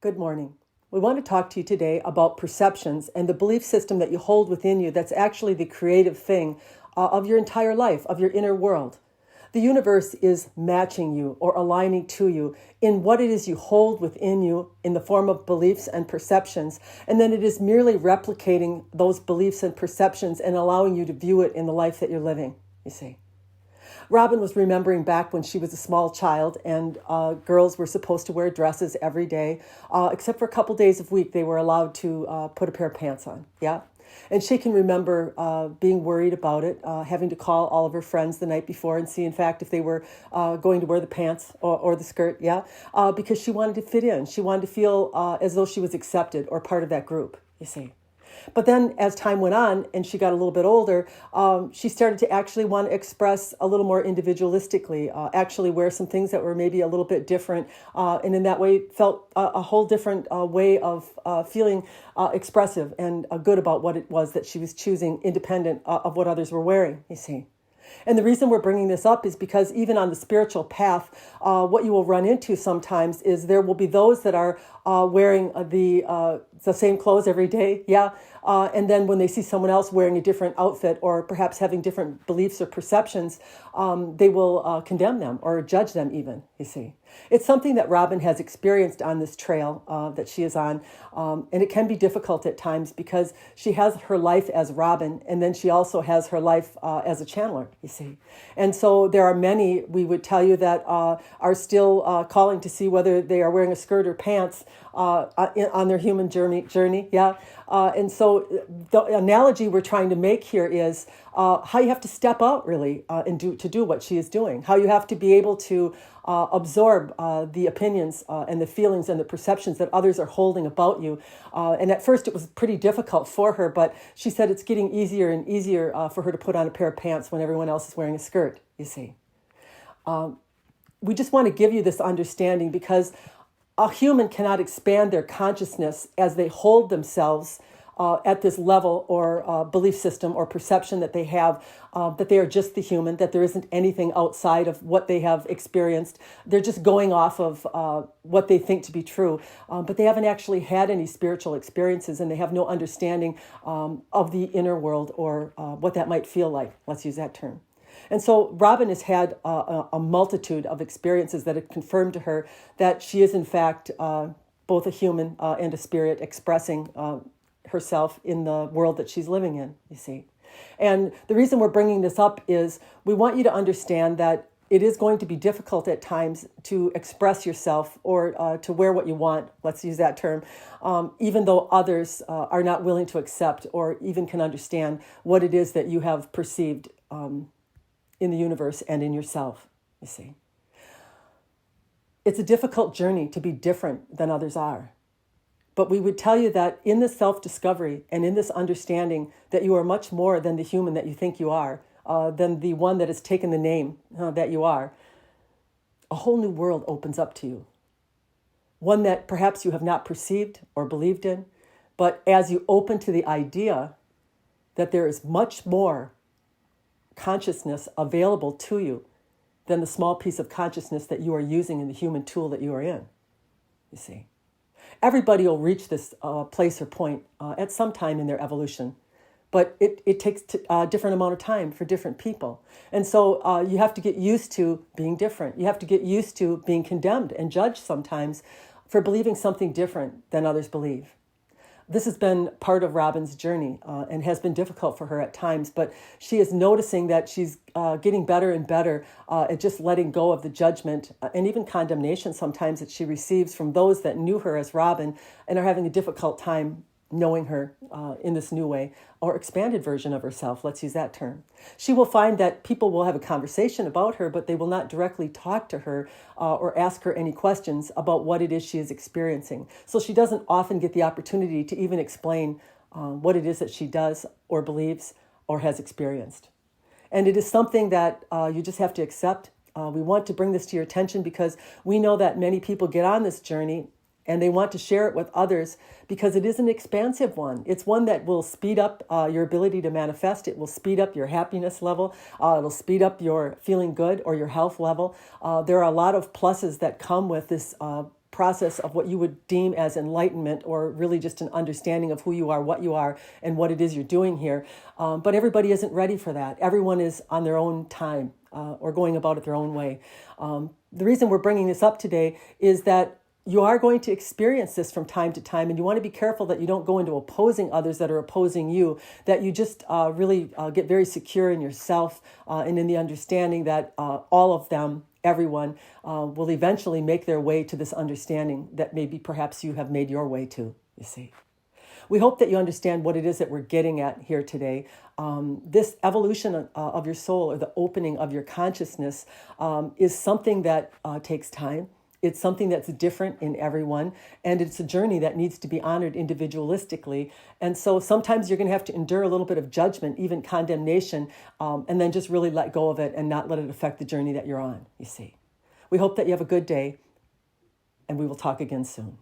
Good morning. We want to talk to you today about perceptions and the belief system that you hold within you that's actually the creative thing of your entire life, of your inner world. The universe is matching you or aligning to you in what it is you hold within you in the form of beliefs and perceptions, and then it is merely replicating those beliefs and perceptions and allowing you to view it in the life that you're living, you see. Robin was remembering back when she was a small child and girls were supposed to wear dresses every day, except for a couple days a week they were allowed to put a pair of pants on. Yeah. And she can remember being worried about it, having to call all of her friends the night before and see, in fact, if they were going to wear the pants or the skirt, yeah, because she wanted to fit in. She wanted to feel as though she was accepted or part of that group, you see. But then as time went on and she got a little bit older, she started to actually want to express a little more individualistically, actually wear some things that were maybe a little bit different. And in that way felt a whole different way of feeling expressive and good about what it was that she was choosing independent of what others were wearing, you see. And the reason we're bringing this up is because even on the spiritual path, what you will run into sometimes is there will be those that are wearing the same clothes every day, yeah. And then when they see someone else wearing a different outfit or perhaps having different beliefs or perceptions, they will condemn them or judge them even, you see. It's something that Robin has experienced on this trail that she is on. And it can be difficult at times because she has her life as Robin, and then she also has her life as a channeler, you see. And so there are many, we would tell you, that are still calling to see whether they are wearing a skirt or pants on their human journey, yeah. And so the analogy we're trying to make here is how you have to step out really and do what she is doing, how you have to be able to absorb the opinions and the feelings and the perceptions that others are holding about you. And at first it was pretty difficult for her, but she said it's getting easier and easier for her to put on a pair of pants when everyone else is wearing a skirt, you see. We just want to give you this understanding because a human cannot expand their consciousness as they hold themselves at this level or belief system or perception that they have, that they are just the human, that there isn't anything outside of what they have experienced. They're just going off of what they think to be true, but they haven't actually had any spiritual experiences and they have no understanding of the inner world or what that might feel like. Let's use that term. And so Robin has had a multitude of experiences that have confirmed to her that she is in fact both a human and a spirit expressing herself in the world that she's living in, you see. And the reason we're bringing this up is we want you to understand that it is going to be difficult at times to express yourself or to wear what you want, let's use that term, even though others are not willing to accept or even can understand what it is that you have perceived in the universe and in yourself, you see. It's a difficult journey to be different than others are. But we would tell you that in this self-discovery and in this understanding that you are much more than the human that you think you are, than the one that has taken the name that you are, a whole new world opens up to you. One that perhaps you have not perceived or believed in, but as you open to the idea that there is much more consciousness available to you than the small piece of consciousness that you are using in the human tool that you are in, you see. Everybody will reach this place or point at some time in their evolution, but it takes a different amount of time for different people. And so you have to get used to being different. You have to get used to being condemned and judged sometimes for believing something different than others believe. This has been part of Robin's journey and has been difficult for her at times, but she is noticing that she's getting better and better at just letting go of the judgment and even condemnation sometimes that she receives from those that knew her as Robin and are having a difficult time knowing her in this new way or expanded version of herself. Let's use that term. She will find that people will have a conversation about her, but they will not directly talk to her or ask her any questions about what it is she is experiencing. So she doesn't often get the opportunity to even explain what it is that she does or believes or has experienced. And it is something that you just have to accept. We want to bring this to your attention because we know that many people get on this journey and they want to share it with others because it is an expansive one. It's one that will speed up your ability to manifest. It will speed up your happiness level. It'll speed up your feeling good or your health level. There are a lot of pluses that come with this process of what you would deem as enlightenment, or really just an understanding of who you are, and what it is you're doing here. But everybody isn't ready for that. Everyone is on their own time, or going about it their own way. The reason we're bringing this up today is that you are going to experience this from time to time, and you want to be careful that you don't go into opposing others that are opposing you, that you just really get very secure in yourself, and in the understanding that all of them, everyone, will eventually make their way to this understanding that maybe perhaps you have made your way to, you see. We hope that you understand what it is that we're getting at here today. This evolution of your soul, or the opening of your consciousness, is something that takes time. It's something that's different in everyone, and it's a journey that needs to be honored individualistically. And so sometimes you're going to have to endure a little bit of judgment, even condemnation, and then just really let go of it and not let it affect the journey that you're on, you see. We hope that you have a good day, and we will talk again soon.